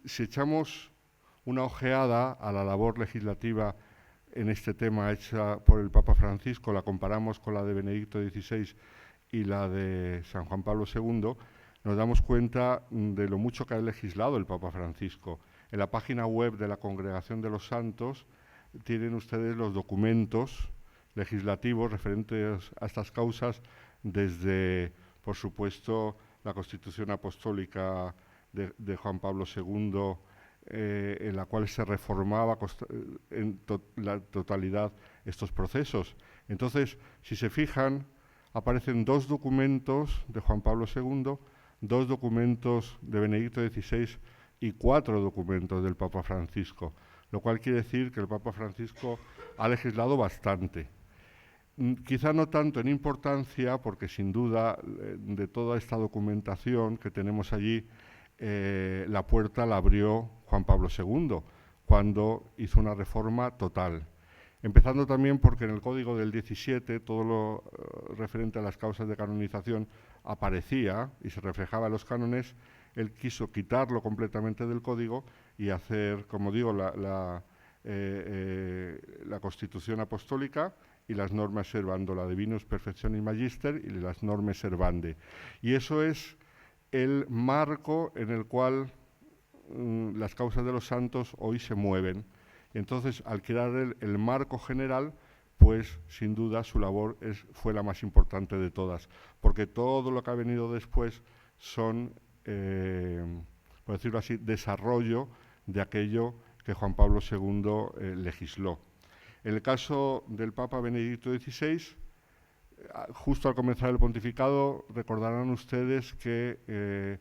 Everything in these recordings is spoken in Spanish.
si echamos una ojeada a la labor legislativa en este tema hecha por el Papa Francisco, la comparamos con la de Benedicto XVI y la de San Juan Pablo II, nos damos cuenta de lo mucho que ha legislado el Papa Francisco. En la página web de la Congregación de los Santos tienen ustedes los documentos legislativos referentes a estas causas desde, por supuesto, la Constitución Apostólica de Juan Pablo II, en la cual se reformaba la totalidad estos procesos. Entonces, si se fijan, aparecen 2 documentos de Juan Pablo II, 2 documentos de Benedicto XVI y 4 documentos del Papa Francisco, lo cual quiere decir que el Papa Francisco ha legislado bastante. Quizá no tanto en importancia, porque sin duda de toda esta documentación que tenemos allí, la puerta la abrió Juan Pablo II, cuando hizo una reforma total. Empezando también porque en el Código del 17 todo lo referente a las causas de canonización aparecía y se reflejaba en los cánones. Él quiso quitarlo completamente del Código y hacer, como digo, la Constitución Apostólica y las normas servando, la Divinus Perfectionis Magister y las normas servande. Y eso es el marco en el cual las causas de los santos hoy se mueven. Entonces, al crear el marco general, pues sin duda su labor fue la más importante de todas, porque todo lo que ha venido después son, por decirlo así, desarrollo de aquello que Juan Pablo II legisló. En el caso del Papa Benedicto XVI, justo al comenzar el pontificado, recordarán ustedes que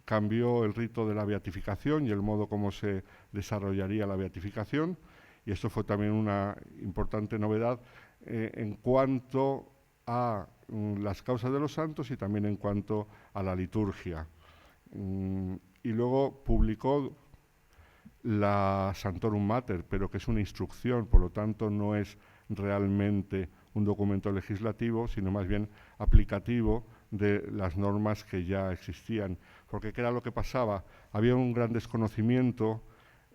cambió el rito de la beatificación y el modo como se desarrollaría la beatificación, y esto fue también una importante novedad en cuanto a las causas de los santos y también en cuanto a la liturgia. Y luego publicó la Sanctorum Mater, pero que es una instrucción, por lo tanto no es realmente un documento legislativo, sino más bien aplicativo de las normas que ya existían. Porque ¿qué era lo que pasaba? Había un gran desconocimiento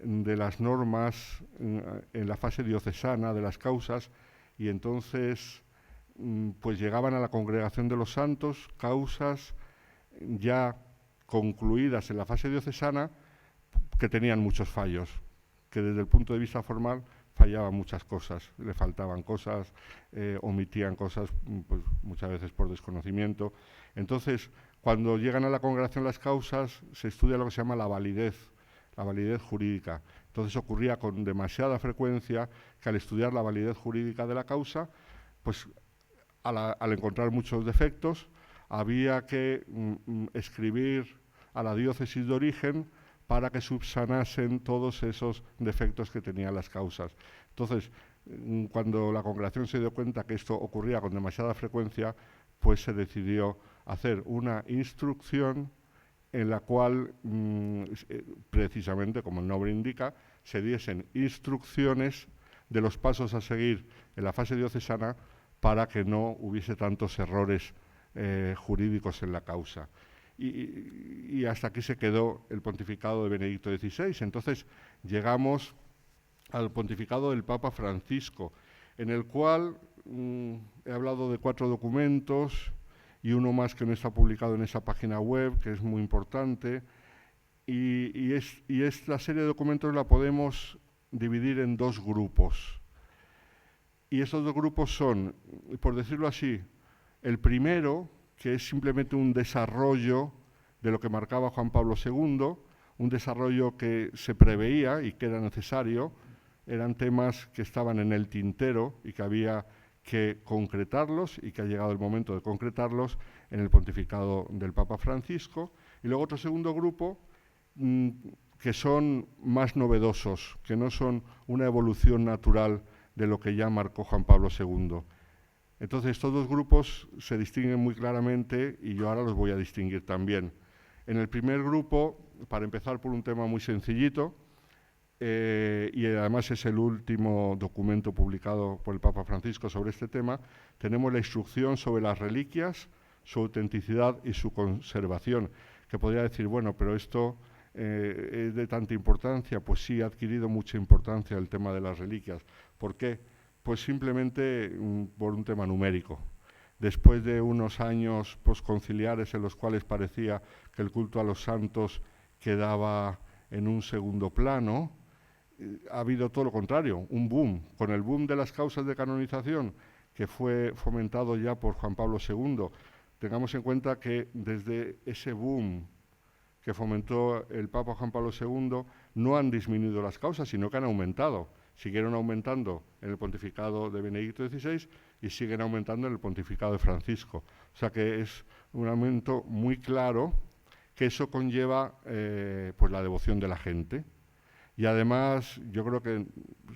de las normas en la fase diocesana, de las causas, y entonces pues llegaban a la Congregación de los Santos causas ya concluidas en la fase diocesana que tenían muchos fallos, que desde el punto de vista formal fallaban muchas cosas, le faltaban cosas, omitían cosas, pues muchas veces por desconocimiento. Entonces, cuando llegan a la congregación las causas, se estudia lo que se llama la validez jurídica. Entonces ocurría con demasiada frecuencia que al estudiar la validez jurídica de la causa, pues al encontrar muchos defectos, había que escribir a la diócesis de origen para que subsanasen todos esos defectos que tenían las causas. Entonces, cuando la congregación se dio cuenta que esto ocurría con demasiada frecuencia, pues se decidió hacer una instrucción en la cual, precisamente, como el nombre indica, se diesen instrucciones de los pasos a seguir en la fase diocesana para que no hubiese tantos errores jurídicos en la causa. Y hasta aquí se quedó el pontificado de Benedicto XVI. Entonces llegamos al pontificado del Papa Francisco, en el cual he hablado de 4 documentos y uno más que no está publicado en esa página web, que es muy importante. Y esta serie de documentos la podemos dividir en 2 grupos. Y estos 2 grupos son, por decirlo así, el primero, que es simplemente un desarrollo de lo que marcaba Juan Pablo II, un desarrollo que se preveía y que era necesario, eran temas que estaban en el tintero y que había que concretarlos y que ha llegado el momento de concretarlos en el pontificado del Papa Francisco. Y luego otro segundo grupo que son más novedosos, que no son una evolución natural de lo que ya marcó Juan Pablo II. Entonces, estos 2 grupos se distinguen muy claramente y yo ahora los voy a distinguir también. En el primer grupo, para empezar por un tema muy sencillito, y además es el último documento publicado por el Papa Francisco sobre este tema, tenemos la instrucción sobre las reliquias, su autenticidad y su conservación, que podría decir, bueno, pero esto es de tanta importancia, pues sí ha adquirido mucha importancia el tema de las reliquias. ¿Por qué? Pues simplemente por un tema numérico. Después de unos años posconciliares en los cuales parecía que el culto a los santos quedaba en un segundo plano, ha habido todo lo contrario, un boom. Con el boom de las causas de canonización, que fue fomentado ya por Juan Pablo II, tengamos en cuenta que desde ese boom que fomentó el Papa Juan Pablo II, no han disminuido las causas, sino que han aumentado. Siguieron aumentando en el pontificado de Benedicto XVI y siguen aumentando en el pontificado de Francisco. O sea que es un aumento muy claro, que eso conlleva pues la devoción de la gente. Y además yo creo que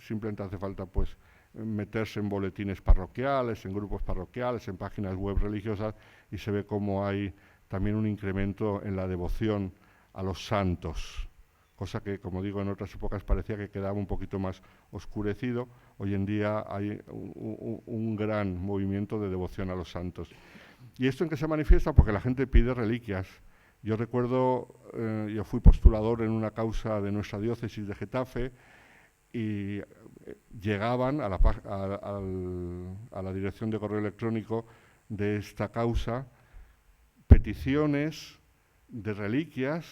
simplemente hace falta pues meterse en boletines parroquiales, en grupos parroquiales, en páginas web religiosas, y se ve cómo hay también un incremento en la devoción a los santos, cosa que, como digo, en otras épocas parecía que quedaba un poquito más oscurecido. Hoy en día hay un gran movimiento de devoción a los santos. ¿Y esto en qué se manifiesta? Porque la gente pide reliquias. Yo recuerdo, yo fui postulador en una causa de nuestra diócesis de Getafe y llegaban a la dirección de correo electrónico de esta causa peticiones de reliquias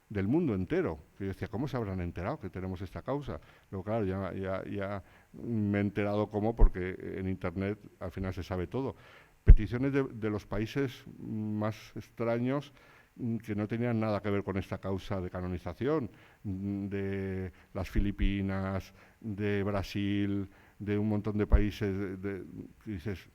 del mundo entero. Que yo decía, ¿cómo se habrán enterado que tenemos esta causa? Luego, claro, ya me he enterado cómo, porque en Internet al final se sabe todo. Peticiones de los países más extraños que no tenían nada que ver con esta causa de canonización, de las Filipinas, de Brasil, de un montón de países, dices,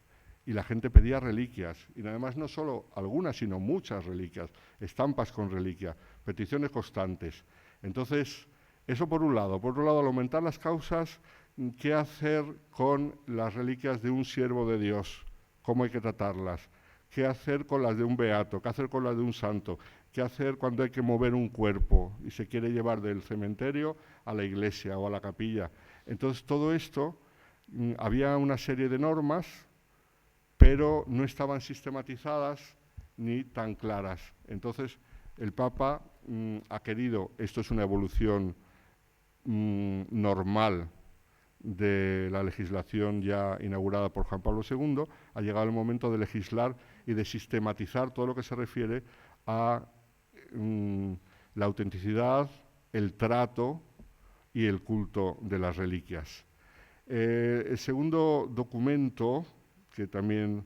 y la gente pedía reliquias, y además no solo algunas, sino muchas reliquias, estampas con reliquia, peticiones constantes. Entonces, eso por un lado. Por otro lado, al aumentar las causas, ¿qué hacer con las reliquias de un siervo de Dios? ¿Cómo hay que tratarlas? ¿Qué hacer con las de un beato? ¿Qué hacer con las de un santo? ¿Qué hacer cuando hay que mover un cuerpo y se quiere llevar del cementerio a la iglesia o a la capilla? Entonces, todo esto, había una serie de normas, pero no estaban sistematizadas ni tan claras. Entonces, el Papa ha querido, esto es una evolución normal de la legislación ya inaugurada por Juan Pablo II, ha llegado el momento de legislar y de sistematizar todo lo que se refiere a la autenticidad, el trato y el culto de las reliquias. El segundo documento, que también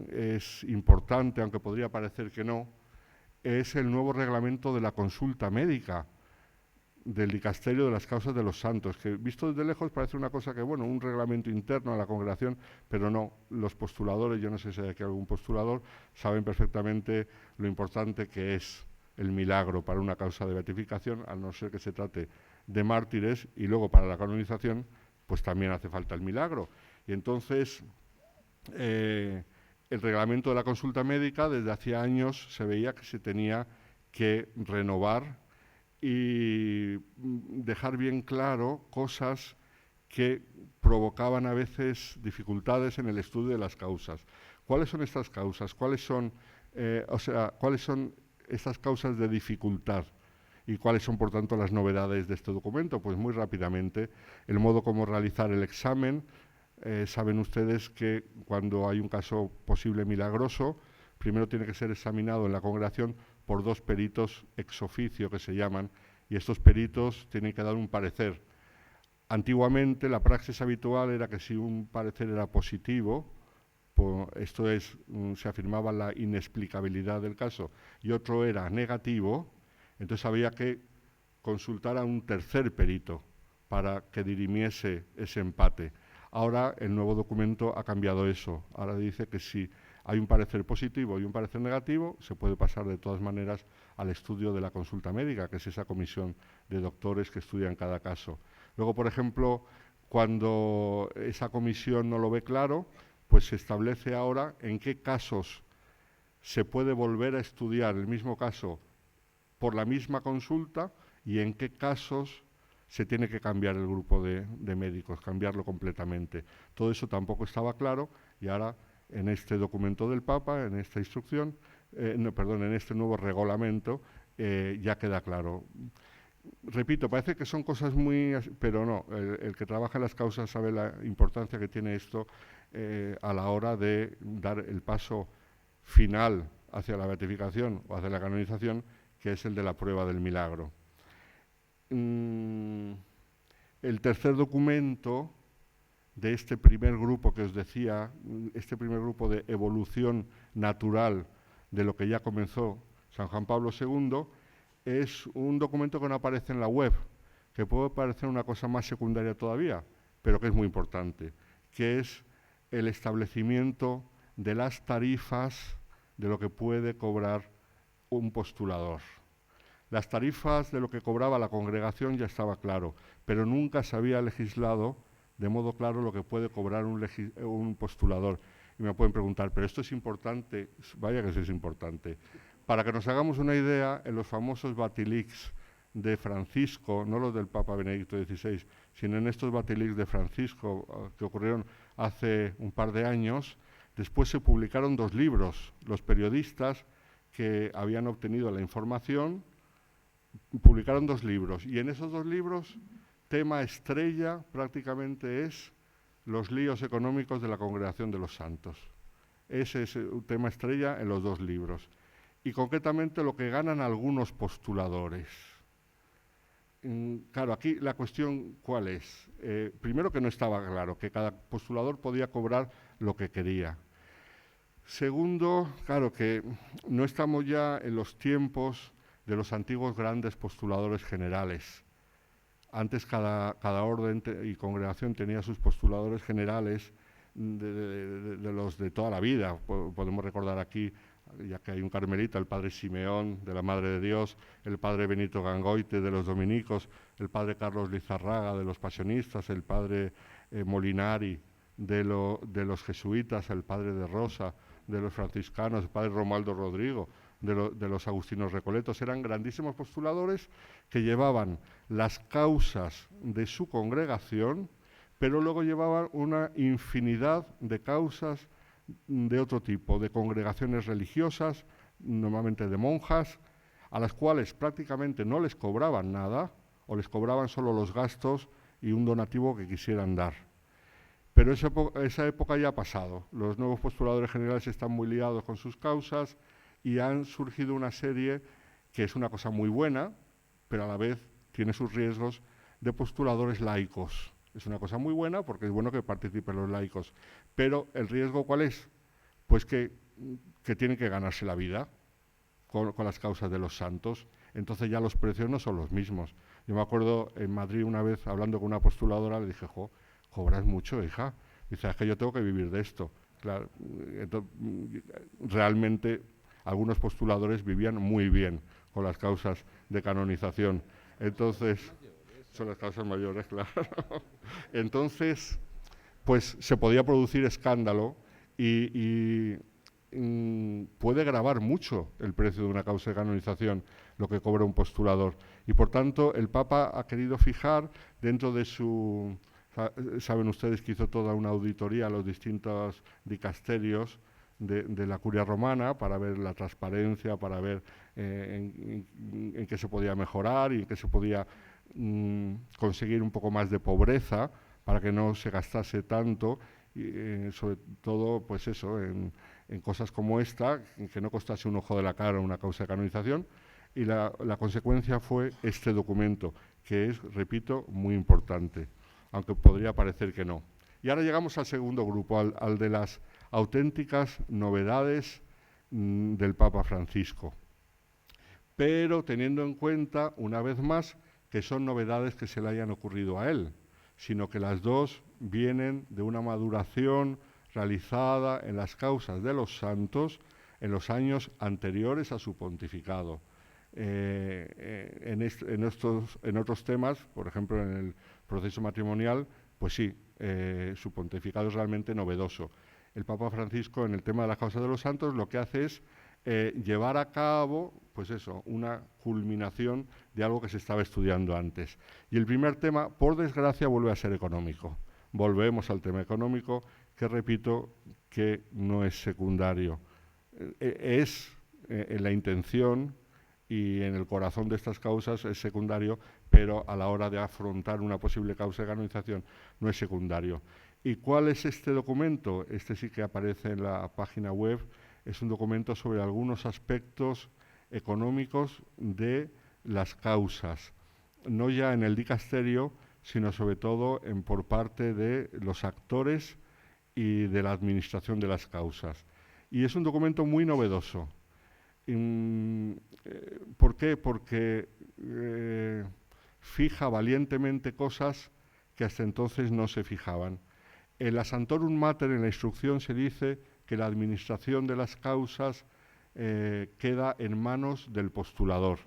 es importante, aunque podría parecer que no, es el nuevo reglamento de la consulta médica del dicasterio de las causas de los santos, que visto desde lejos parece una cosa que, bueno, un reglamento interno a la congregación, pero no, los postuladores, yo no sé si hay aquí algún postulador, saben perfectamente lo importante que es el milagro para una causa de beatificación, a no ser que se trate de mártires, y luego para la canonización, pues también hace falta el milagro. Y entonces, el reglamento de la consulta médica, desde hacía años se veía que se tenía que renovar y dejar bien claro cosas que provocaban a veces dificultades en el estudio de las causas. ¿Cuáles son estas causas? ¿Cuáles son estas causas de dificultad? ¿Y cuáles son, por tanto, las novedades de este documento? Pues muy rápidamente, el modo como realizar el examen. Saben ustedes que cuando hay un caso posible milagroso, primero tiene que ser examinado en la congregación por dos peritos ex oficio, que se llaman, y estos peritos tienen que dar un parecer. Antiguamente la praxis habitual era que si un parecer era positivo, esto es, se afirmaba la inexplicabilidad del caso, y otro era negativo, entonces había que consultar a un tercer perito para que dirimiese ese empate. Ahora el nuevo documento ha cambiado eso. Ahora dice que si hay un parecer positivo y un parecer negativo, se puede pasar de todas maneras al estudio de la consulta médica, que es esa comisión de doctores que estudian cada caso. Luego, por ejemplo, cuando esa comisión no lo ve claro, pues se establece ahora en qué casos se puede volver a estudiar el mismo caso por la misma consulta y en qué casos se tiene que cambiar el grupo de médicos, cambiarlo completamente. Todo eso tampoco estaba claro y ahora en este documento del Papa, en esta instrucción, en este nuevo reglamento, ya queda claro. Repito, parece que son cosas muy... pero no, el que trabaja en las causas sabe la importancia que tiene esto a la hora de dar el paso final hacia la beatificación o hacia la canonización, que es el de la prueba del milagro. El tercer documento de este primer grupo que os decía, este primer grupo de evolución natural de lo que ya comenzó San Juan Pablo II, es un documento que no aparece en la web, que puede parecer una cosa más secundaria todavía, pero que es muy importante, que es el establecimiento de las tarifas de lo que puede cobrar un postulador. Las tarifas de lo que cobraba la congregación ya estaba claro, pero nunca se había legislado de modo claro lo que puede cobrar un postulador. Y me pueden preguntar, ¿pero esto es importante? Vaya que sí es importante. Para que nos hagamos una idea, en los famosos Batilix de Francisco, no los del Papa Benedicto XVI, sino en estos Batilix de Francisco que ocurrieron hace un par de años, después se publicaron 2 libros. Los periodistas que habían obtenido la información publicaron 2 libros, y en esos 2 libros, tema estrella prácticamente es los líos económicos de la Congregación de los Santos. Ese es un tema estrella en los 2 libros. Y concretamente lo que ganan algunos postuladores. Claro, aquí la cuestión, ¿cuál es? Primero, que no estaba claro, que cada postulador podía cobrar lo que quería. Segundo, claro, que no estamos ya en los tiempos de los antiguos grandes postuladores generales. Antes cada orden y congregación tenía sus postuladores generales de los de toda la vida. Podemos recordar aquí, ya que hay un carmelita, el padre Simeón de la Madre de Dios, el padre Benito Gangoite de los dominicos, el padre Carlos Lizarraga de los pasionistas, el padre Molinari de los jesuitas, el padre de Rosa de los franciscanos, el padre Romualdo Rodrigo de los agustinos recoletos. Eran grandísimos postuladores que llevaban las causas de su congregación, pero luego llevaban una infinidad de causas de otro tipo, de congregaciones religiosas, normalmente de monjas, a las cuales prácticamente no les cobraban nada, o les cobraban solo los gastos y un donativo que quisieran dar. Pero esa época ya ha pasado. Los nuevos postuladores generales están muy liados con sus causas y han surgido una serie que es una cosa muy buena, pero a la vez tiene sus riesgos, de postuladores laicos. Es una cosa muy buena porque es bueno que participen los laicos. Pero ¿el riesgo cuál es? Pues que tienen que ganarse la vida con las causas de los santos. Entonces ya los precios no son los mismos. Yo me acuerdo en Madrid una vez hablando con una postuladora, le dije, cobras mucho, hija. Dice, es que yo tengo que vivir de esto. Claro, entonces, realmente algunos postuladores vivían muy bien con las causas de canonización. Entonces, son las causas mayores, claro. Entonces, pues se podía producir escándalo y puede gravar mucho el precio de una causa de canonización, lo que cobra un postulador. Y por tanto, el Papa ha querido fijar dentro de su... Saben ustedes que hizo toda una auditoría a los distintos dicasterios de la curia romana para ver la transparencia, para ver en qué se podía mejorar y en qué se podía conseguir un poco más de pobreza para que no se gastase tanto, y, sobre todo pues eso, en cosas como esta, que no costase un ojo de la cara una causa de canonización. Y la consecuencia fue este documento, que es, repito, muy importante, aunque podría parecer que no. Y ahora llegamos al segundo grupo, al de las auténticas novedades del Papa Francisco. Pero teniendo en cuenta, una vez más, que son novedades que se le hayan ocurrido a él, sino que las dos vienen de una maduración realizada en las causas de los santos en los años anteriores a su pontificado. En otros temas, por ejemplo en el proceso matrimonial, pues sí, su pontificado es realmente novedoso. El Papa Francisco, en el tema de las causas de los santos, lo que hace es llevar a cabo, pues eso, una culminación de algo que se estaba estudiando antes. Y el primer tema, por desgracia, vuelve a ser económico. Volvemos al tema económico, que repito, que no es secundario. Es la intención y en el corazón de estas causas es secundario, pero a la hora de afrontar una posible causa de canonización no es secundario. ¿Y cuál es este documento? Este sí que aparece en la página web. Es un documento sobre algunos aspectos económicos de las causas, no ya en el dicasterio, sino sobre todo por parte de los actores y de la administración de las causas. Y es un documento muy novedoso. ¿Por qué? Porque fija valientemente cosas que hasta entonces no se fijaban. En la Santorum Mater, en la instrucción, se dice que la administración de las causas queda en manos del postulador.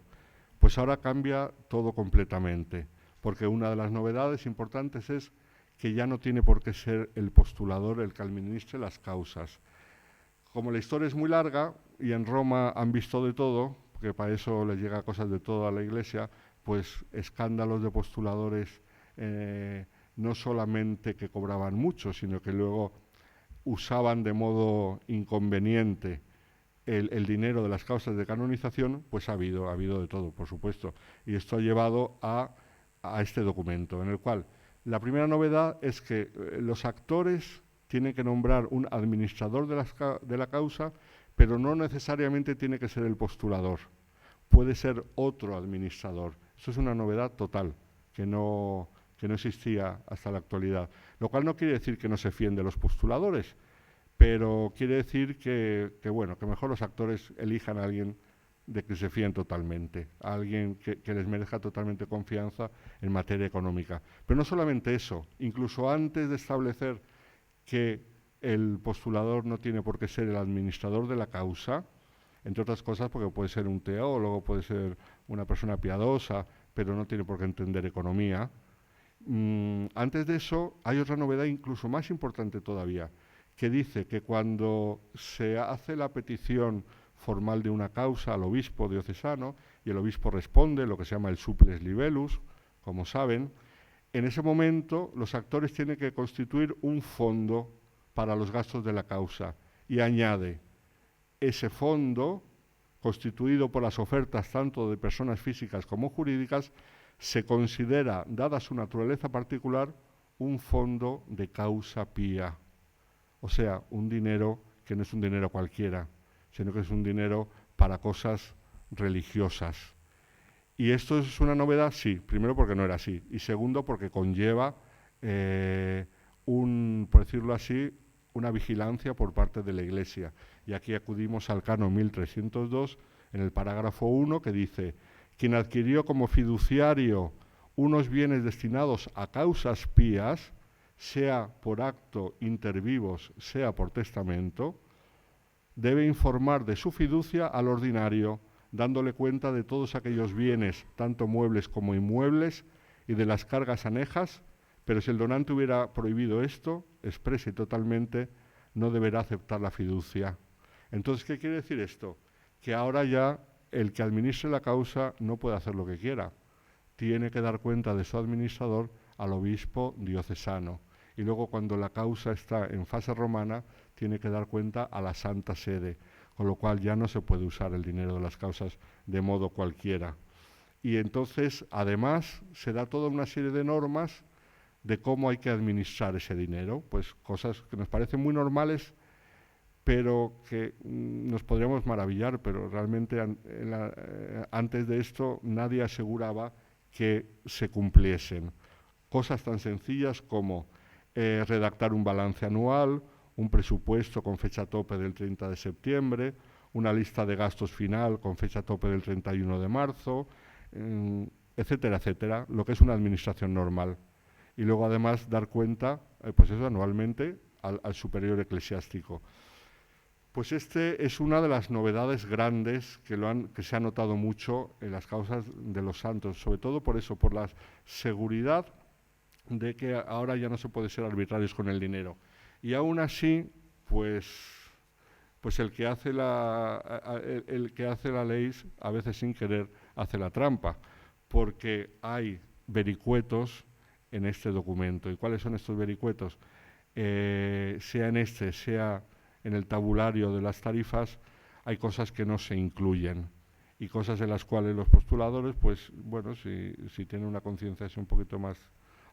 Pues ahora cambia todo completamente, porque una de las novedades importantes es que ya no tiene por qué ser el postulador el que administre las causas. Como la historia es muy larga y en Roma han visto de todo, porque para eso les llega cosas de todo a la Iglesia, pues escándalos de postuladores, no solamente que cobraban mucho, sino que luego usaban de modo inconveniente el dinero de las causas de canonización, pues ha habido de todo, por supuesto. Y esto ha llevado a este documento, en el cual la primera novedad es que los actores tienen que nombrar un administrador de la causa, pero no necesariamente tiene que ser el postulador. Puede ser otro administrador. Eso es una novedad total, que no existía hasta la actualidad. Lo cual no quiere decir que no se fíen de los postuladores, pero quiere decir que mejor los actores elijan a alguien de que se fíen totalmente, a alguien que les merezca totalmente confianza en materia económica. Pero no solamente eso, incluso antes de establecer que el postulador no tiene por qué ser el administrador de la causa, entre otras cosas porque puede ser un teólogo, puede ser una persona piadosa, pero no tiene por qué entender economía. Antes de eso hay otra novedad incluso más importante todavía, que dice que cuando se hace la petición formal de una causa al obispo diocesano y el obispo responde, lo que se llama el supples libellus, como saben, en ese momento los actores tienen que constituir un fondo para los gastos de la causa y añade, ese fondo, constituido por las ofertas tanto de personas físicas como jurídicas, se considera, dada su naturaleza particular, un fondo de causa pía. O sea, un dinero que no es un dinero cualquiera, sino que es un dinero para cosas religiosas. Y esto es una novedad, sí, primero porque no era así, y segundo porque conlleva, por decirlo así, una vigilancia por parte de la Iglesia. Y aquí acudimos al canon 1302, en el parágrafo 1, que dice: quien adquirió como fiduciario unos bienes destinados a causas pías, sea por acto inter vivos, sea por testamento, debe informar de su fiducia al ordinario, dándole cuenta de todos aquellos bienes, tanto muebles como inmuebles, y de las cargas anejas, pero si el donante hubiera prohibido esto, expresa y totalmente, no deberá aceptar la fiducia. Entonces, ¿qué quiere decir esto? Que ahora ya el que administre la causa no puede hacer lo que quiera. Tiene que dar cuenta de su administrador al obispo diocesano. Y luego, cuando la causa está en fase romana, tiene que dar cuenta a la Santa Sede, con lo cual ya no se puede usar el dinero de las causas de modo cualquiera. Y entonces, además, se da toda una serie de normas de cómo hay que administrar ese dinero, pues cosas que nos parecen muy normales, pero que nos podríamos maravillar, pero realmente antes de esto nadie aseguraba que se cumpliesen. Cosas tan sencillas como redactar un balance anual, un presupuesto con fecha tope del 30 de septiembre, una lista de gastos final con fecha tope del 31 de marzo, etcétera, etcétera, lo que es una administración normal. Y luego además dar cuenta, pues eso anualmente, al superior eclesiástico. Pues este es una de las novedades grandes que se ha notado mucho en las causas de los santos, sobre todo por eso, por la seguridad de que ahora ya no se puede ser arbitrarios con el dinero. Y aún así, pues el que hace la ley, a veces sin querer, hace la trampa, porque hay vericuetos en este documento. ¿Y cuáles son estos vericuetos? Sea en sea en el tabulario de las tarifas, hay cosas que no se incluyen. y cosas en las cuales los postuladores, pues bueno, si tienen una conciencia así un poquito más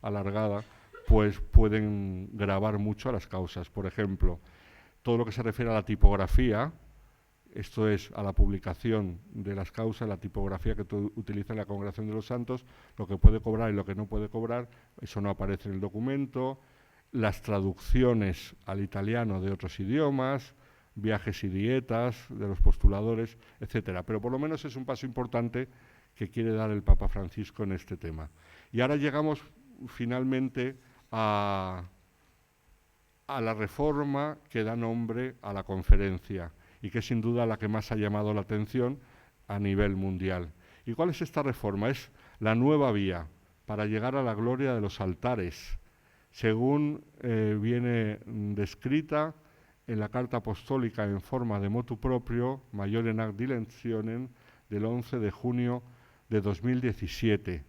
alargada, pues pueden grabar mucho a las causas. Por ejemplo, todo lo que se refiere a la tipografía, esto es, a la publicación de las causas, la tipografía que utiliza la Congregación de los Santos, lo que puede cobrar y lo que no puede cobrar, eso no aparece en el documento, las traducciones al italiano de otros idiomas, viajes y dietas de los postuladores, etcétera. Pero por lo menos es un paso importante que quiere dar el Papa Francisco en este tema. Y ahora llegamos finalmente a la reforma que da nombre a la conferencia y que es sin duda la que más ha llamado la atención a nivel mundial. ¿Y cuál es esta reforma? Es la nueva vía para llegar a la gloria de los altares, según viene descrita en la Carta Apostólica en forma de motu proprio, Major en Ac Dilectionem, del 11 de junio de 2017.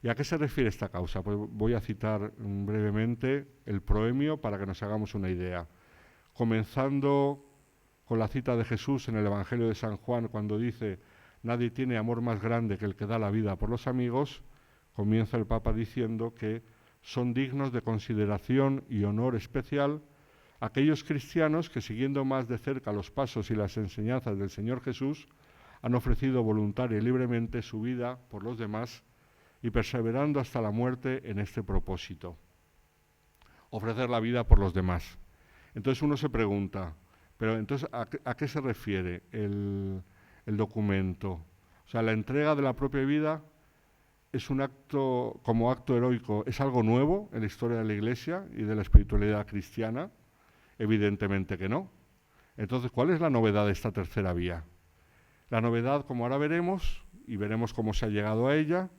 ¿Y a qué se refiere esta causa? Pues voy a citar brevemente el proemio para que nos hagamos una idea. Comenzando con la cita de Jesús en el Evangelio de San Juan, cuando dice: nadie tiene amor más grande que el que da la vida por los amigos, comienza el Papa diciendo que son dignos de consideración y honor especial aquellos cristianos que, siguiendo más de cerca los pasos y las enseñanzas del Señor Jesús, han ofrecido voluntaria y libremente su vida por los demás y perseverando hasta la muerte en este propósito. Ofrecer la vida por los demás. Entonces uno se pregunta, pero entonces ¿a qué se refiere el documento? O sea, la entrega de la propia vida es un acto, como acto heroico, ¿es algo nuevo en la historia de la Iglesia y de la espiritualidad cristiana? Evidentemente que no. Entonces, ¿cuál es la novedad de esta tercera vía? La novedad, como ahora veremos, y veremos cómo se ha llegado a ella,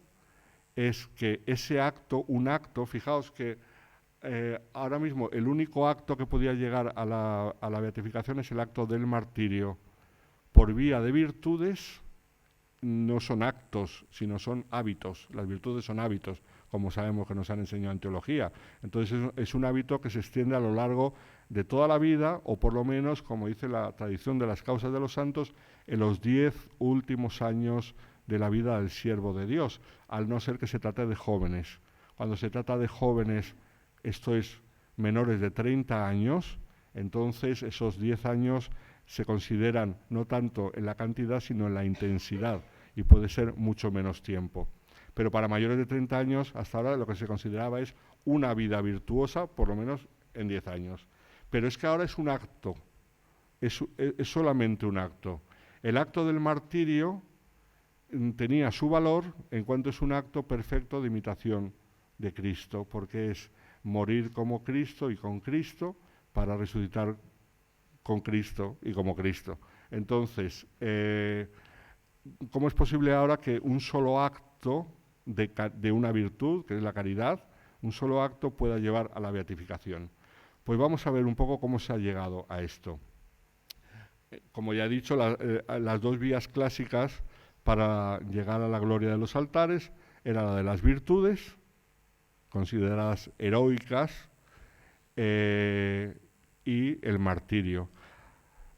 es que ese acto, un acto, fijaos que ahora mismo el único acto que podía llegar a la beatificación es el acto del martirio. Por vía de virtudes, no son actos, sino son hábitos. Las virtudes son hábitos, como sabemos que nos han enseñado en teología. Entonces es un hábito que se extiende a lo largo de toda la vida, o por lo menos, como dice la tradición de las causas de los santos, en los 10 últimos años de la vida del siervo de Dios, al no ser que se trate de jóvenes. Cuando se trata de jóvenes, esto es menores de 30 años, entonces esos 10 años se consideran no tanto en la cantidad, sino en la intensidad, y puede ser mucho menos tiempo. Pero para mayores de 30 años, hasta ahora lo que se consideraba es una vida virtuosa, por lo menos en 10 años. Pero es que ahora es un acto, es solamente un acto. El acto del martirio tenía su valor en cuanto es un acto perfecto de imitación de Cristo, porque es morir como Cristo y con Cristo para resucitar con Cristo y como Cristo. Entonces, ¿cómo es posible ahora que un solo acto de una virtud, que es la caridad, un solo acto pueda llevar a la beatificación? Pues vamos a ver un poco cómo se ha llegado a esto. Como ya he dicho, las dos vías clásicas para llegar a la gloria de los altares era la de las virtudes, consideradas heroicas, y el martirio,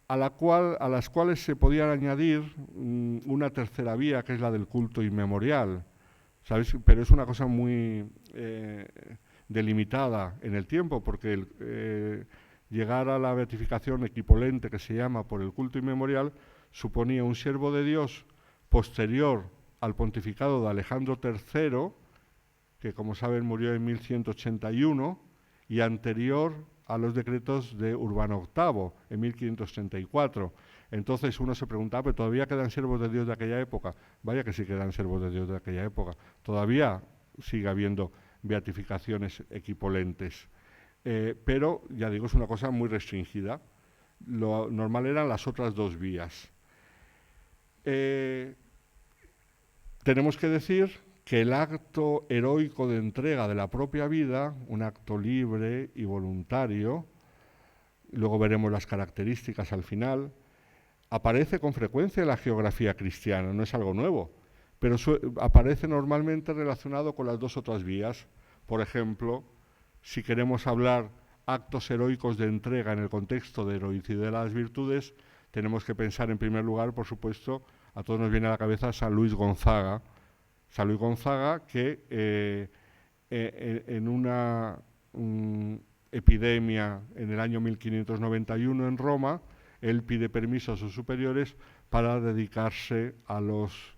a las cuales se podía añadir una tercera vía, que es la del culto inmemorial, ¿sabéis? Pero es una cosa muy delimitada en el tiempo, porque llegar a la beatificación equipolente, que se llama por el culto inmemorial, suponía un siervo de Dios posterior al pontificado de Alejandro III, que como saben murió en 1181, y anterior a los decretos de Urbano VIII, en 1534. Entonces uno se preguntaba, ¿pero todavía quedan siervos de Dios de aquella época? Vaya que sí quedan siervos de Dios de aquella época. Todavía sigue habiendo beatificaciones equipolentes. Pero, ya digo, es una cosa muy restringida. Lo normal eran las otras dos vías. Tenemos que decir que el acto heroico de entrega de la propia vida, un acto libre y voluntario, luego veremos las características al final, aparece con frecuencia en la geografía cristiana, no es algo nuevo, pero aparece normalmente relacionado con las dos otras vías. Por ejemplo, si queremos hablar actos heroicos de entrega en el contexto de heroicidad de las virtudes, tenemos que pensar en primer lugar, por supuesto, a todos nos viene a la cabeza San Luis Gonzaga. San Luis Gonzaga que en una epidemia en el año 1591 en Roma, él pide permiso a sus superiores para dedicarse a los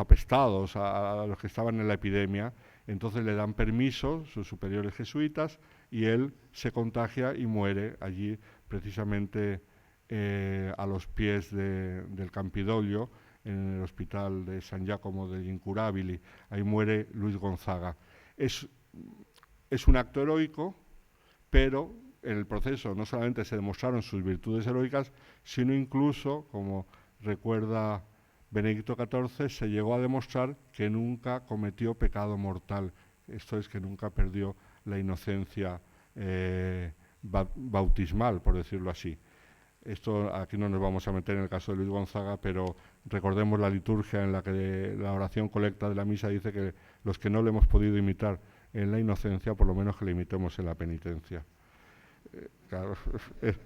apestados, a los que estaban en la epidemia. Entonces le dan permiso sus superiores jesuitas y él se contagia y muere allí precisamente a los pies del Campidoglio, en el hospital de San Giacomo degli Incurabili. Ahí muere Luis Gonzaga. Es un acto heroico, pero en el proceso no solamente se demostraron sus virtudes heroicas, sino incluso, como recuerda Benedicto XIV, se llegó a demostrar que nunca cometió pecado mortal. Esto es, que nunca perdió la inocencia bautismal, por decirlo así. Esto aquí no nos vamos a meter en el caso de Luis Gonzaga, pero recordemos la liturgia en la que la oración colecta de la misa dice que los que no le hemos podido imitar en la inocencia, por lo menos que le imitemos en la penitencia. Claro,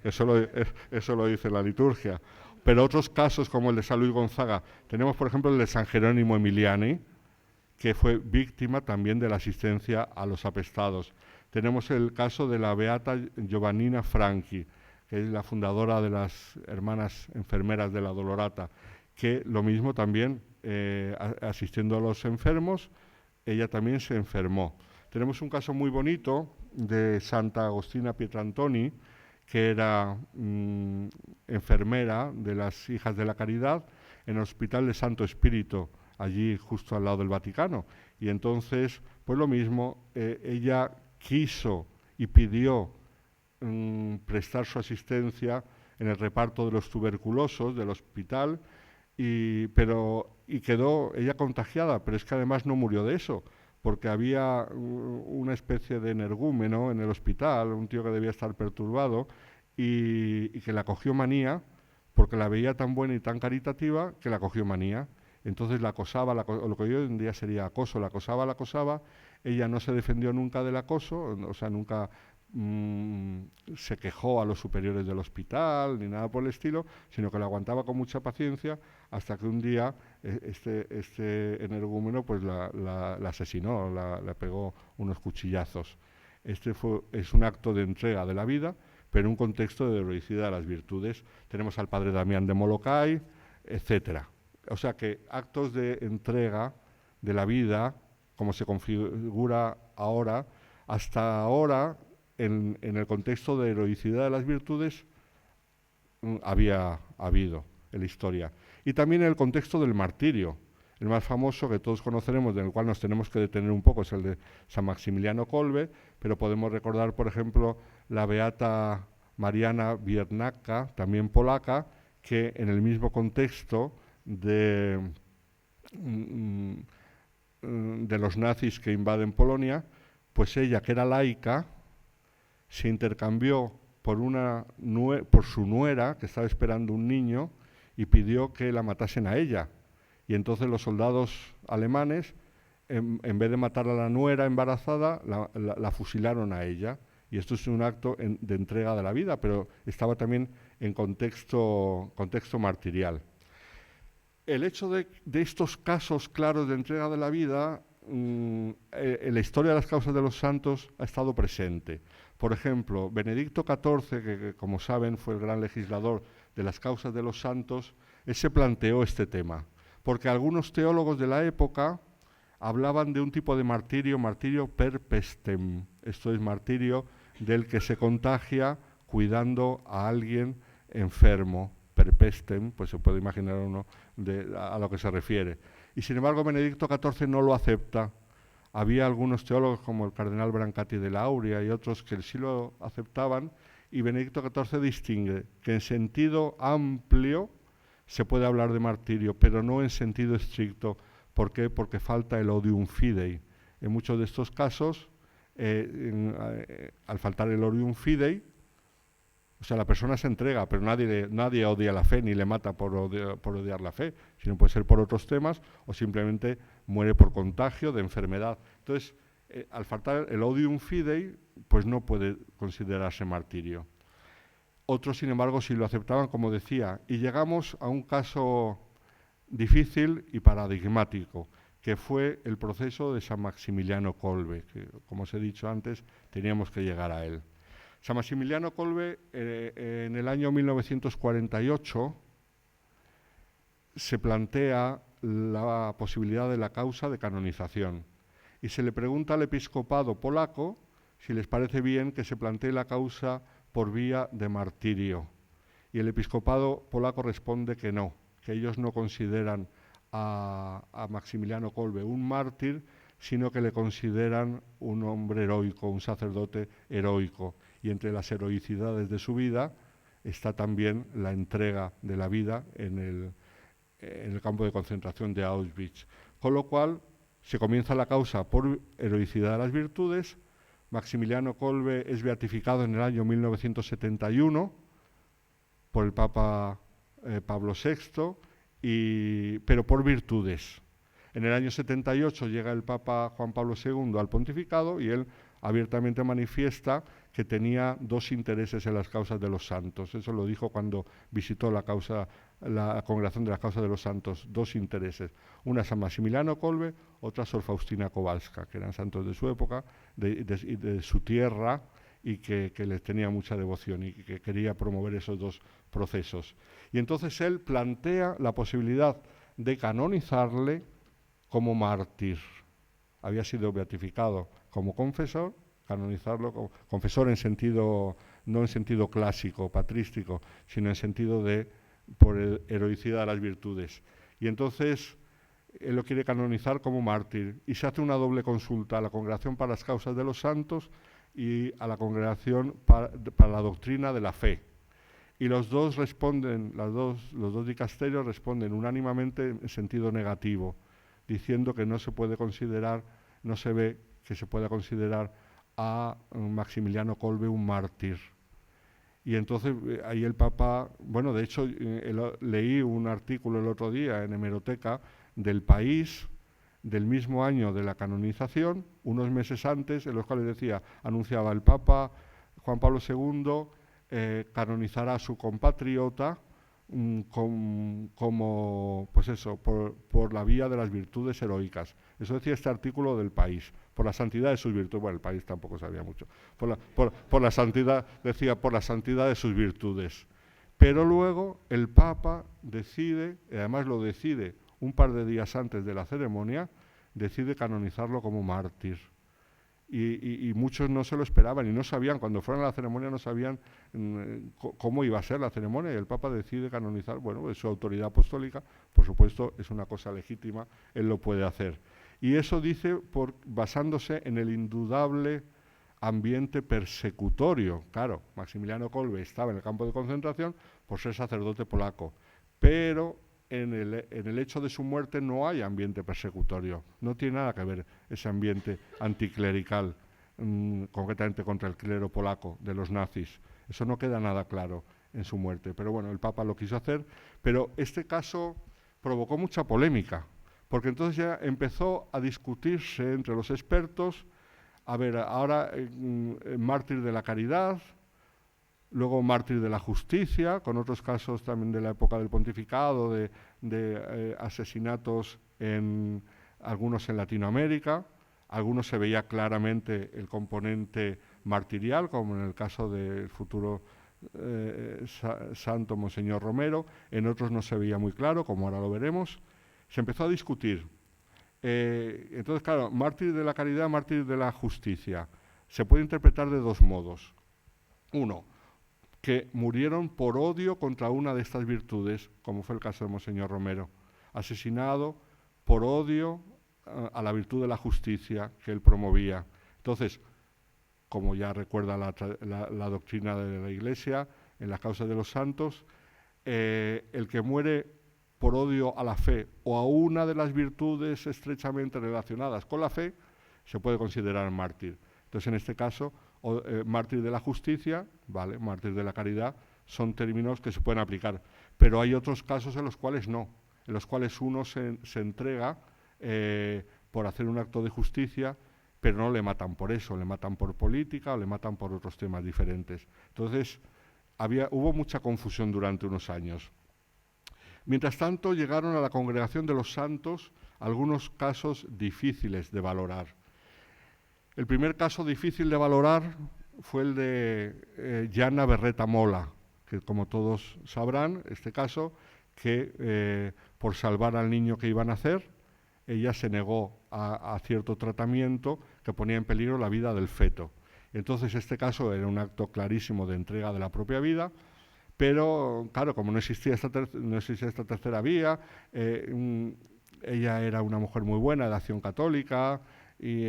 eso lo dice la liturgia. Pero otros casos, como el de San Luis Gonzaga, tenemos por ejemplo el de San Jerónimo Emiliani, que fue víctima también de la asistencia a los apestados. Tenemos el caso de la beata Giovannina Franchi, que es la fundadora de las Hermanas Enfermeras de la Dolorata, que lo mismo también, asistiendo a los enfermos, ella también se enfermó. Tenemos un caso muy bonito de Santa Agostina Pietrantoni, que era enfermera de las Hijas de la Caridad en el Hospital de Santo Espíritu, allí justo al lado del Vaticano. Y entonces, pues lo mismo, ella quiso y pidió prestar su asistencia en el reparto de los tuberculosos del hospital, y quedó ella contagiada, pero es que además no murió de eso, porque había una especie de energúmeno en el hospital, un tío que debía estar perturbado, y que la cogió manía, porque la veía tan buena y tan caritativa, que la cogió manía. Entonces la acosaba, lo que hoy en día sería acoso, la acosaba, ella no se defendió nunca del acoso, o sea, nunca se quejó a los superiores del hospital, ni nada por el estilo, sino que la aguantaba con mucha paciencia, hasta que un día este energúmeno pues la asesinó, le pegó unos cuchillazos. Es un acto de entrega de la vida, pero en un contexto de heroicidad de las virtudes. Tenemos al padre Damián de Molokai, etcétera. O sea que actos de entrega de la vida, como se configura ahora, hasta ahora, en el contexto de heroicidad de las virtudes, había habido en la historia. Y también en el contexto del martirio. El más famoso que todos conoceremos, del cual nos tenemos que detener un poco, es el de San Maximiliano Kolbe, pero podemos recordar, por ejemplo, la beata Mariana Biernacka, también polaca, que en el mismo contexto de los nazis que invaden Polonia, pues ella, que era laica, se intercambió por su nuera, que estaba esperando un niño, y pidió que la matasen a ella. Y entonces los soldados alemanes, en vez de matar a la nuera embarazada, la fusilaron a ella. Y esto es un acto de entrega de la vida, pero estaba también en contexto martirial. El hecho de estos casos claros de entrega de la vida, en la historia de las causas de los santos ha estado presente. Por ejemplo, Benedicto XIV, que como saben fue el gran legislador de las causas de los santos, él se planteó este tema, porque algunos teólogos de la época hablaban de un tipo de martirio per pestem, esto es martirio del que se contagia cuidando a alguien enfermo. Per pestem, pues se puede imaginar uno a lo que se refiere. Y sin embargo Benedicto XIV no lo acepta. Había algunos teólogos como el cardenal Brancati de la Auria y otros que sí lo aceptaban, y Benedicto XIV distingue que en sentido amplio se puede hablar de martirio, pero no en sentido estricto. ¿Por qué? Porque falta el odium fidei. En muchos de estos casos, al faltar el odium fidei, o sea, la persona se entrega, pero nadie odia la fe ni le mata por odiar la fe, sino puede ser por otros temas o simplemente muere por contagio de enfermedad. Entonces, al faltar el odium fidei, pues no puede considerarse martirio. Otros, sin embargo, sí lo aceptaban, como decía. Y llegamos a un caso difícil y paradigmático, que fue el proceso de San Maximiliano Kolbe, que, como os he dicho antes, teníamos que llegar a él. San Maximiliano Kolbe, en el año 1948, se plantea la posibilidad de la causa de canonización y se le pregunta al episcopado polaco si les parece bien que se plantee la causa por vía de martirio. Y el episcopado polaco responde que no, que ellos no consideran a Maximiliano Kolbe un mártir, sino que le consideran un hombre heroico, un sacerdote heroico. Y entre las heroicidades de su vida está también la entrega de la vida en el campo de concentración de Auschwitz. Con lo cual se comienza la causa por heroicidad de las virtudes. Maximiliano Kolbe es beatificado en el año 1971 por el Papa Pablo VI, pero por virtudes. En el año 78 llega el Papa Juan Pablo II al pontificado y él abiertamente manifiesta que tenía dos intereses en las causas de los santos. Eso lo dijo cuando visitó la Congregación de las Causas de los Santos, dos intereses. Una San Maximiliano Kolbe, otra Sor Faustina Kowalska, que eran santos de su época, de su tierra, y que les tenía mucha devoción y que quería promover esos dos procesos. Y entonces él plantea la posibilidad de canonizarle como mártir. Había sido beatificado como confesor, canonizarlo como confesor en sentido, no en sentido clásico, patrístico, sino en sentido de por heroicidad de las virtudes. Y entonces él lo quiere canonizar como mártir y se hace una doble consulta a la Congregación para las Causas de los Santos y a la Congregación para la Doctrina de la Fe. Y los dos responden, los dos dicasterios responden unánimemente en sentido negativo, diciendo que no se puede considerar, no se ve que se pueda considerar a Maximiliano Kolbe un mártir. Y entonces ahí el Papa, bueno, de hecho leí un artículo el otro día en Hemeroteca del País, del mismo año de la canonización, unos meses antes, en los cuales decía, anunciaba el Papa Juan Pablo II canonizará a su compatriota como, pues eso, por la vía de las virtudes heroicas. Eso decía este artículo del País, por la santidad de sus virtudes. Bueno, el País tampoco sabía mucho. Por la santidad, decía, por la santidad de sus virtudes. Pero luego el Papa decide, y además lo decide un par de días antes de la ceremonia, decide canonizarlo como mártir. Y muchos no se lo esperaban y no sabían, cuando fueron a la ceremonia no sabían cómo iba a ser la ceremonia, y el Papa decide canonizar. Bueno, es su autoridad apostólica, por supuesto, es una cosa legítima, él lo puede hacer. Y eso dice basándose en el indudable ambiente persecutorio. Claro, Maximiliano Kolbe estaba en el campo de concentración por ser sacerdote polaco, pero en el hecho de su muerte no hay ambiente persecutorio, no tiene nada que ver ese ambiente anticlerical, concretamente contra el clero polaco de los nazis. Eso no queda nada claro en su muerte, pero bueno, el Papa lo quiso hacer, pero este caso provocó mucha polémica, porque entonces ya empezó a discutirse entre los expertos, a ver, ahora mártir de la caridad, luego mártir de la justicia, con otros casos también de la época del pontificado, de asesinatos, algunos en Latinoamérica, algunos se veía claramente el componente martirial, como en el caso del futuro santo Monseñor Romero, en otros no se veía muy claro, como ahora lo veremos. Se empezó a discutir. Entonces, claro, mártir de la caridad, mártir de la justicia, se puede interpretar de dos modos. Uno, que murieron por odio contra una de estas virtudes, como fue el caso de Monseñor Romero, asesinado por odio a la virtud de la justicia que él promovía. Entonces, como ya recuerda la doctrina de la Iglesia, en las causas de los santos, el que muere por odio a la fe o a una de las virtudes estrechamente relacionadas con la fe, se puede considerar mártir. Entonces, en este caso, mártir de la justicia, vale, mártir de la caridad, son términos que se pueden aplicar. Pero hay otros casos en los cuales no, en los cuales uno se entrega por hacer un acto de justicia, pero no le matan por eso, le matan por política o le matan por otros temas diferentes. Entonces, hubo mucha confusión durante unos años. Mientras tanto, llegaron a la Congregación de los Santos algunos casos difíciles de valorar. El primer caso difícil de valorar fue el de Gianna Berreta Mola, que como todos sabrán, este caso, que por salvar al niño que iba a nacer, ella se negó a cierto tratamiento que ponía en peligro la vida del feto. Entonces este caso era un acto clarísimo de entrega de la propia vida, pero claro, como no existía esta tercera vía, ella era una mujer muy buena de acción católica y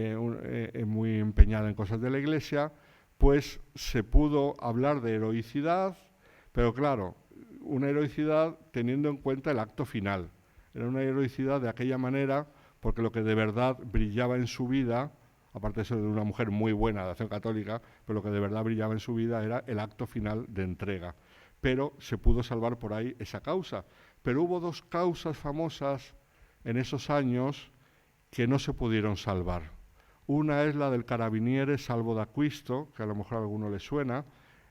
muy empeñada en cosas de la Iglesia, pues se pudo hablar de heroicidad, pero claro, una heroicidad teniendo en cuenta el acto final. Era una heroicidad de aquella manera porque lo que de verdad brillaba en su vida, aparte de ser de una mujer muy buena de acción católica, pero lo que de verdad brillaba en su vida era el acto final de entrega. Pero se pudo salvar por ahí esa causa. Pero hubo dos causas famosas en esos años que no se pudieron salvar. Una es la del carabiniere Salvo d'Acquisto, que a lo mejor a alguno le suena.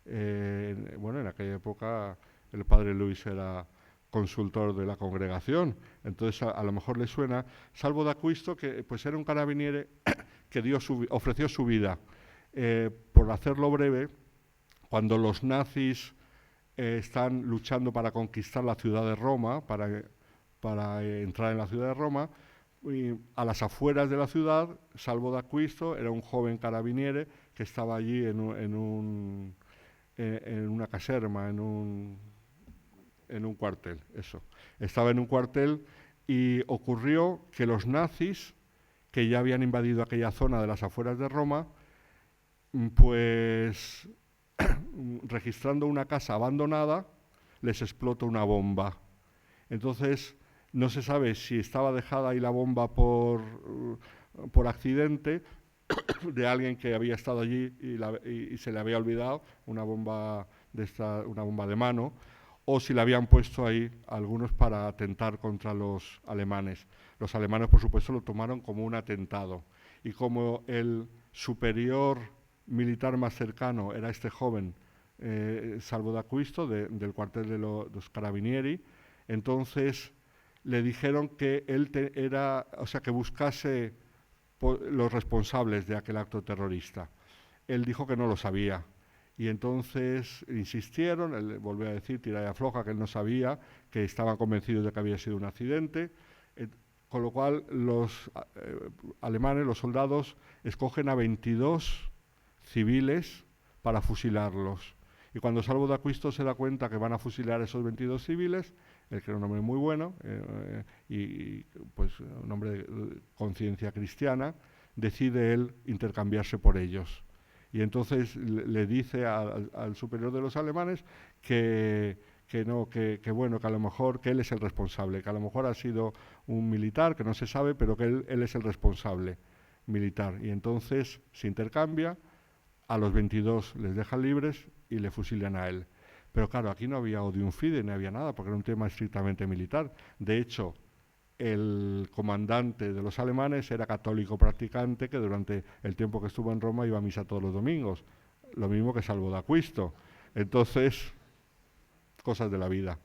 En aquella época el padre Luis era consultor de la congregación, entonces a lo mejor le suena. Salvo d'Acquisto, que pues era un carabiniere que ofreció su vida. Por hacerlo breve, cuando los nazis están luchando para conquistar la ciudad de Roma, para entrar en la ciudad de Roma, y a las afueras de la ciudad, Salvo d'Acquisto era un joven carabiniere que estaba allí en una caserma, en un cuartel, eso. Estaba en un cuartel y ocurrió que los nazis, que ya habían invadido aquella zona de las afueras de Roma, pues registrando una casa abandonada, les explota una bomba. Entonces, no se sabe si estaba dejada ahí la bomba por accidente de alguien que había estado allí y se le había olvidado una bomba de mano, o si la habían puesto ahí algunos para atentar contra los alemanes. Los alemanes, por supuesto, lo tomaron como un atentado. Y como el superior militar más cercano era este joven, Salvo d'Acquisto, del cuartel de los Carabinieri, entonces le dijeron que él que buscase los responsables de aquel acto terrorista. Él dijo que no lo sabía. Y entonces insistieron, él volvió a decir, tira y afloja, que él no sabía, que estaban convencidos de que había sido un accidente, con lo cual los alemanes, los soldados, escogen a 22 civiles para fusilarlos. Y cuando Salvo d'Acquisto se da cuenta que van a fusilar a esos 22 civiles, él que era un hombre muy bueno y pues un hombre de conciencia cristiana, decide él intercambiarse por ellos. Y entonces le dice al superior de los alemanes que a lo mejor que él es el responsable, que a lo mejor ha sido un militar, que no se sabe, pero que él es el responsable militar. Y entonces se intercambia, a los 22 les dejan libres y le fusilan a él. Pero claro, aquí no había odium fide, ni había nada, porque era un tema estrictamente militar. De hecho, el comandante de los alemanes era católico practicante que durante el tiempo que estuvo en Roma iba a misa todos los domingos, lo mismo que Salvo d'Acquisto. Entonces, cosas de la vida.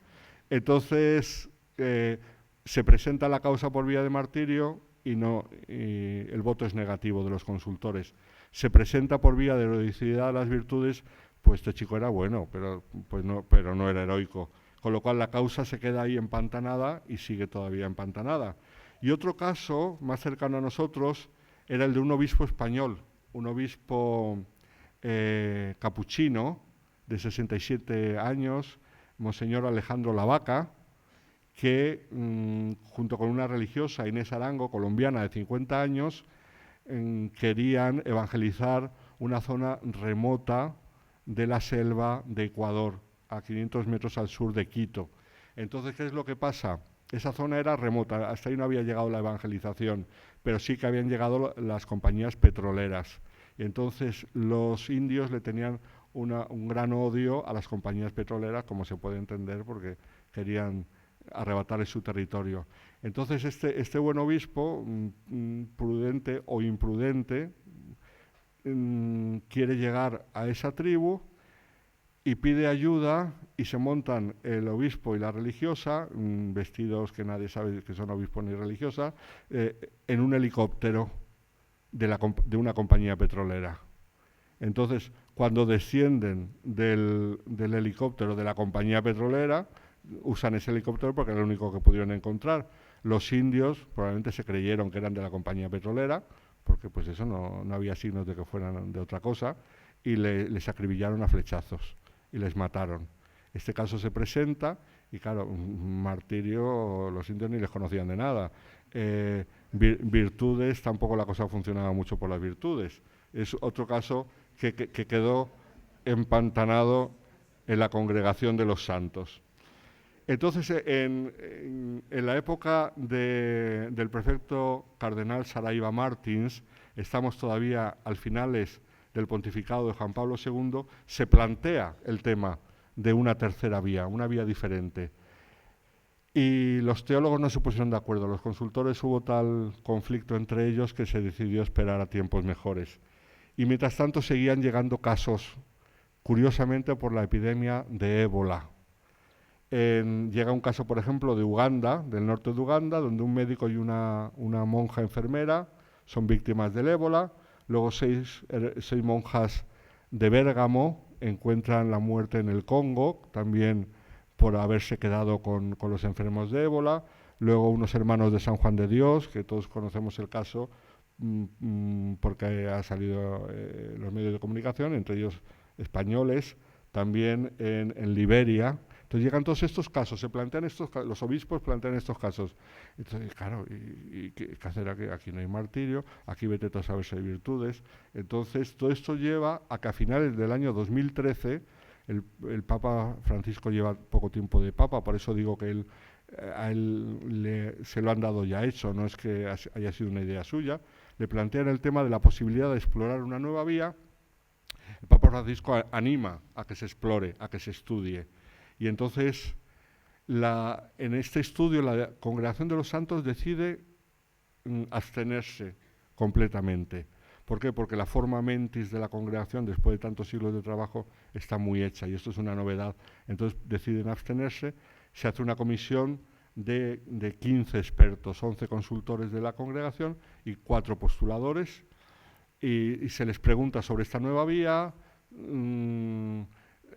Entonces, se presenta la causa por vía de martirio y el voto es negativo de los consultores. Se presenta por vía de heroicidad de las virtudes, pues este chico era bueno, pero no era heroico. Con lo cual la causa se queda ahí empantanada y sigue todavía empantanada. Y otro caso más cercano a nosotros era el de un obispo español, un obispo capuchino de 67 años, Monseñor Alejandro Lavaca, que junto con una religiosa, Inés Arango, colombiana de 50 años, querían evangelizar una zona remota de la selva de Ecuador, a 500 metros al sur de Quito. Entonces, ¿qué es lo que pasa? Esa zona era remota, hasta ahí no había llegado la evangelización, pero sí que habían llegado las compañías petroleras. Y entonces los indios le tenían un gran odio a las compañías petroleras, como se puede entender, porque querían arrebatarles su territorio. Entonces este buen obispo, prudente o imprudente, quiere llegar a esa tribu y pide ayuda y se montan el obispo y la religiosa, vestidos que nadie sabe que son obispo ni religiosa, en un helicóptero de una compañía petrolera. Entonces, cuando descienden del helicóptero de la compañía petrolera, usan ese helicóptero porque era el único que pudieron encontrar. Los indios probablemente se creyeron que eran de la compañía petrolera, porque pues eso no había signos de que fueran de otra cosa, y les acribillaron a flechazos y les mataron. Este caso se presenta y claro, un martirio, los indios ni les conocían de nada. Virtudes, tampoco la cosa funcionaba mucho por las virtudes. Es otro caso que quedó empantanado en la congregación de los santos. Entonces, en la época del prefecto cardenal Saraiva Martins, estamos todavía al finales del pontificado de Juan Pablo II, se plantea el tema de una tercera vía, una vía diferente. Y los teólogos no se pusieron de acuerdo, los consultores hubo tal conflicto entre ellos que se decidió esperar a tiempos mejores. Y mientras tanto seguían llegando casos, curiosamente por la epidemia de ébola. Llega un caso, por ejemplo, de Uganda, del norte de Uganda, donde un médico y una monja enfermera son víctimas del ébola. Luego seis monjas de Bérgamo encuentran la muerte en el Congo, también por haberse quedado con los enfermos de ébola. Luego unos hermanos de San Juan de Dios, que todos conocemos el caso porque ha salido en los medios de comunicación, entre ellos españoles, también en Liberia. Entonces llegan todos estos casos, se plantean los obispos plantean estos casos. Entonces, claro, ¿y qué hacer aquí? Aquí no hay martirio, aquí vete tú a saber si hay virtudes. Entonces, todo esto lleva a que a finales del año 2013, el Papa Francisco lleva poco tiempo de Papa, por eso digo que a él se lo han dado ya hecho, no es que haya sido una idea suya, le plantean el tema de la posibilidad de explorar una nueva vía. El Papa Francisco anima a que se explore, a que se estudie. Y entonces, en este estudio, la Congregación de los Santos decide abstenerse completamente. ¿Por qué? Porque la forma mentis de la congregación, después de tantos siglos de trabajo, está muy hecha y esto es una novedad. Entonces deciden abstenerse, se hace una comisión de 15 expertos, 11 consultores de la congregación y 4 postuladores, y se les pregunta sobre esta nueva vía.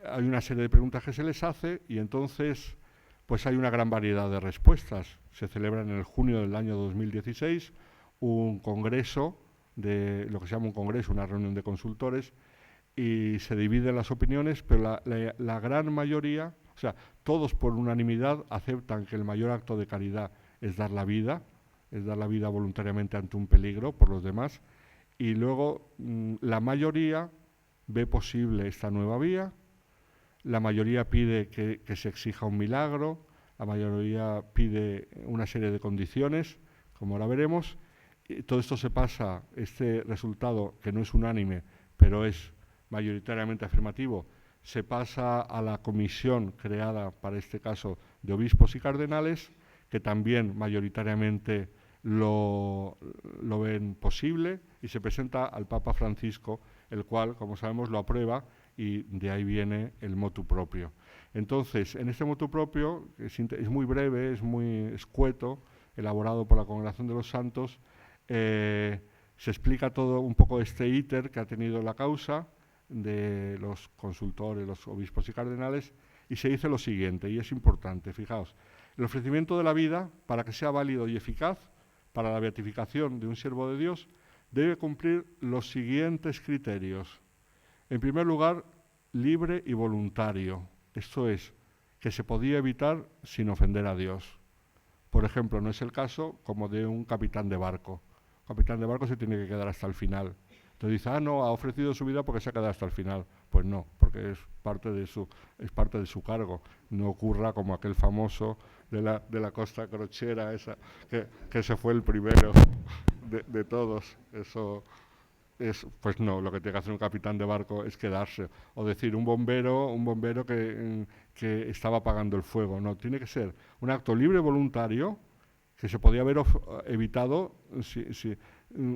Hay una serie de preguntas que se les hace y entonces pues hay una gran variedad de respuestas. Se celebra en el junio del año 2016 un congreso, lo que se llama un congreso, una reunión de consultores, y se dividen las opiniones, pero la gran mayoría, o sea, todos por unanimidad aceptan que el mayor acto de caridad es dar la vida voluntariamente ante un peligro por los demás, y luego la mayoría ve posible esta nueva vía. La mayoría pide que se exija un milagro, la mayoría pide una serie de condiciones, como ahora veremos. Y todo esto se pasa, este resultado, que no es unánime, pero es mayoritariamente afirmativo, se pasa a la comisión creada para este caso de obispos y cardenales, que también mayoritariamente lo ven posible, y se presenta al Papa Francisco, el cual, como sabemos, lo aprueba, y de ahí viene el motu proprio. Entonces, en este motu propio, es muy breve, es muy escueto, elaborado por la Congregación de los Santos, se explica todo un poco este íter que ha tenido la causa de los consultores, los obispos y cardenales, y se dice lo siguiente, y es importante, fijaos: el ofrecimiento de la vida, para que sea válido y eficaz para la beatificación de un siervo de Dios, debe cumplir los siguientes criterios. En primer lugar, libre y voluntario. Esto es, que se podía evitar sin ofender a Dios. Por ejemplo, no es el caso como de un capitán de barco. Un capitán de barco se tiene que quedar hasta el final. Entonces dice, no, ha ofrecido su vida porque se ha quedado hasta el final. Pues no, porque es parte de su cargo. No ocurra como aquel famoso de la Costa Crochera, esa, que se fue el primero de todos. Eso... pues no, lo que tiene que hacer un capitán de barco es quedarse. O decir, un bombero que estaba apagando el fuego. No, tiene que ser un acto libre voluntario que se podía haber evitado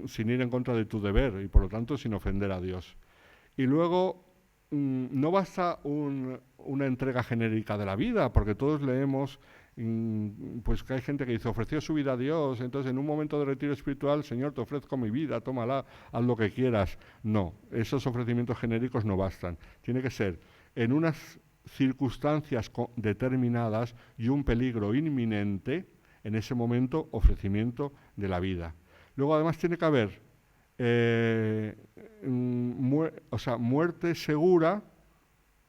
sin ir en contra de tu deber y por lo tanto sin ofender a Dios. Y luego no basta una entrega genérica de la vida, porque todos leemos pues que hay gente que dice, ofreció su vida a Dios, entonces en un momento de retiro espiritual, Señor, te ofrezco mi vida, tómala, haz lo que quieras. No, esos ofrecimientos genéricos no bastan. Tiene que ser en unas circunstancias determinadas y un peligro inminente, en ese momento, ofrecimiento de la vida. Luego, además, tiene que haber muerte segura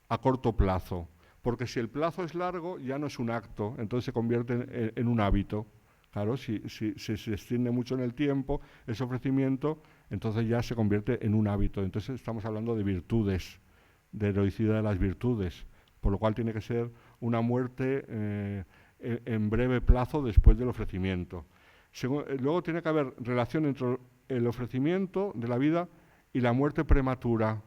a corto plazo. Porque si el plazo es largo, ya no es un acto, entonces se convierte en un hábito. Claro, si se extiende mucho en el tiempo ese ofrecimiento, entonces ya se convierte en un hábito. Entonces estamos hablando de virtudes, de heroicidad de las virtudes, por lo cual tiene que ser una muerte en breve plazo después del ofrecimiento. Luego tiene que haber relación entre el ofrecimiento de la vida y la muerte prematura.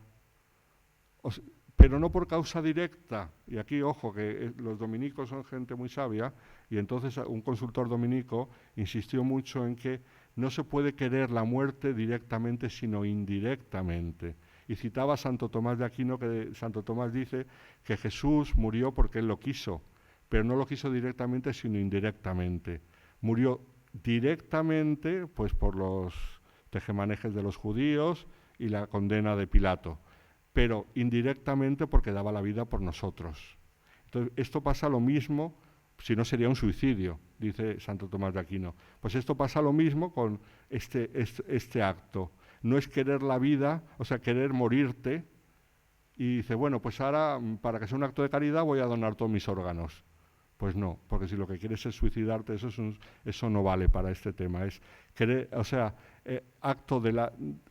Pero no por causa directa, y aquí ojo que los dominicos son gente muy sabia, y entonces un consultor dominico insistió mucho en que no se puede querer la muerte directamente, sino indirectamente. Y citaba a Santo Tomás de Aquino, que Santo Tomás dice que Jesús murió porque él lo quiso, pero no lo quiso directamente, sino indirectamente. Murió directamente pues por los tejemanejes de los judíos y la condena de Pilato, pero indirectamente porque daba la vida por nosotros. Entonces, esto pasa lo mismo, si no sería un suicidio, dice Santo Tomás de Aquino. Pues esto pasa lo mismo con este acto. No es querer la vida, o sea, querer morirte, y dice, bueno, pues ahora, para que sea un acto de caridad, voy a donar todos mis órganos. Pues no, porque si lo que quieres es suicidarte, eso no vale para este tema. Es querer, o sea,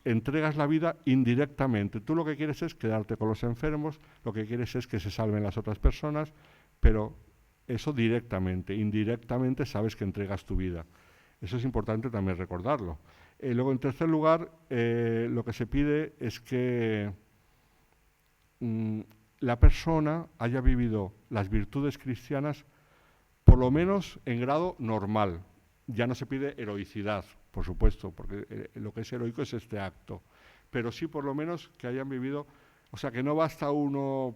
entregas la vida indirectamente. Tú lo que quieres es quedarte con los enfermos, lo que quieres es que se salven las otras personas, pero eso directamente. Indirectamente sabes que entregas tu vida. Eso es importante también recordarlo. Luego, en tercer lugar, lo que se pide es que la persona haya vivido las virtudes cristianas por lo menos en grado normal. Ya no se pide heroicidad, por supuesto, porque lo que es heroico es este acto, pero sí por lo menos que hayan vivido, o sea, que no basta uno,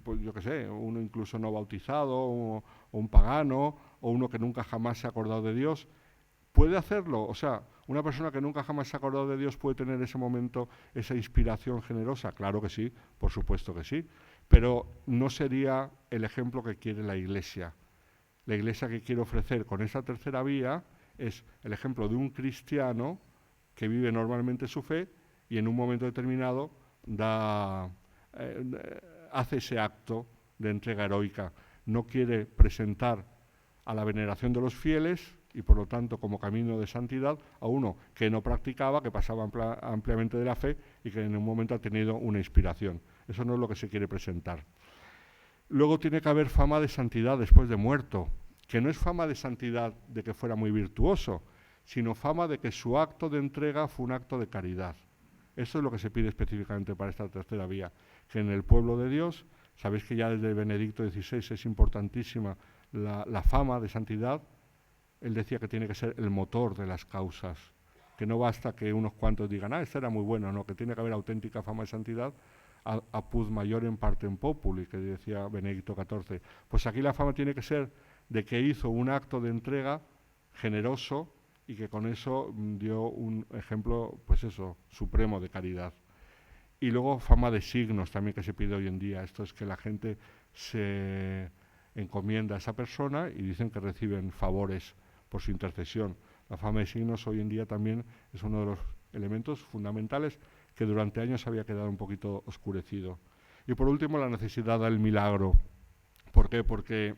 pues yo qué sé, uno incluso no bautizado, o un pagano, o uno que nunca jamás se ha acordado de Dios, puede hacerlo. O sea, una persona que nunca jamás se ha acordado de Dios puede tener ese momento, esa inspiración generosa. Claro que sí, por supuesto que sí, pero no sería el ejemplo que quiere la Iglesia. La Iglesia que quiere ofrecer con esa tercera vía es el ejemplo de un cristiano que vive normalmente su fe y en un momento determinado hace ese acto de entrega heroica. No quiere presentar a la veneración de los fieles y por lo tanto como camino de santidad a uno que no practicaba, que pasaba ampliamente de la fe y que en un momento ha tenido una inspiración. Eso no es lo que se quiere presentar. Luego tiene que haber fama de santidad después de muerto, que no es fama de santidad de que fuera muy virtuoso, sino fama de que su acto de entrega fue un acto de caridad. Eso es lo que se pide específicamente para esta tercera vía, que en el pueblo de Dios, sabéis que ya desde Benedicto XVI es importantísima la fama de santidad. Él decía que tiene que ser el motor de las causas, que no basta que unos cuantos digan, este era muy bueno, no, que tiene que haber auténtica fama de santidad, apud maiorem partem populi, que decía Benedicto XIV. Pues aquí la fama tiene que ser de que hizo un acto de entrega generoso y que con eso dio un ejemplo, pues eso, supremo de caridad. Y luego fama de signos también que se pide hoy en día. Esto es que la gente se encomienda a esa persona y dicen que reciben favores por su intercesión. La fama de signos hoy en día también es uno de los elementos fundamentales que durante años había quedado un poquito oscurecido. Y por último, la necesidad del milagro. ¿Por qué? Porque,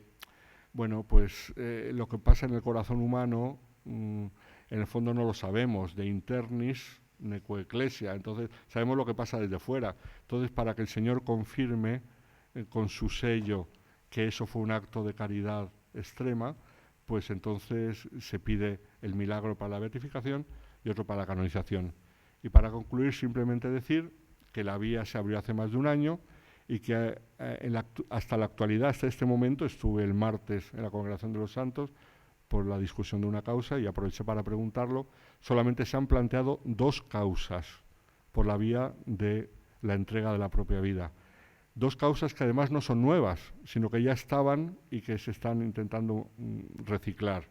bueno, pues lo que pasa en el corazón humano, en el fondo no lo sabemos, de internis nequo ecclesia, entonces sabemos lo que pasa desde fuera. Entonces, para que el Señor confirme con su sello que eso fue un acto de caridad extrema, pues entonces se pide el milagro para la beatificación y otro para la canonización. Y para concluir, simplemente decir que la vía se abrió hace más de un año y que hasta la actualidad, hasta este momento, estuve el martes en la Congregación de los Santos por la discusión de una causa y aproveché para preguntarlo, solamente se han planteado 2 causas por la vía de la entrega de la propia vida. Dos causas que además no son nuevas, sino que ya estaban y que se están intentando reciclar.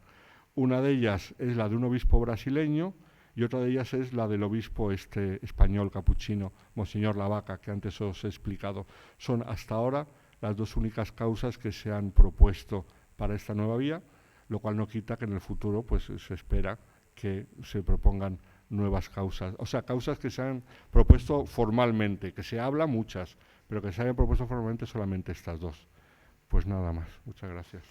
Una de ellas es la de un obispo brasileño y otra de ellas es la del obispo español capuchino, Monseñor Lavaca, que antes os he explicado. Son hasta ahora las dos únicas causas que se han propuesto para esta nueva vía, lo cual no quita que en el futuro pues, se espera que se propongan nuevas causas, o sea, causas que se han propuesto formalmente, que se habla muchas, pero que se hayan propuesto formalmente solamente estas dos. Pues nada más, muchas gracias.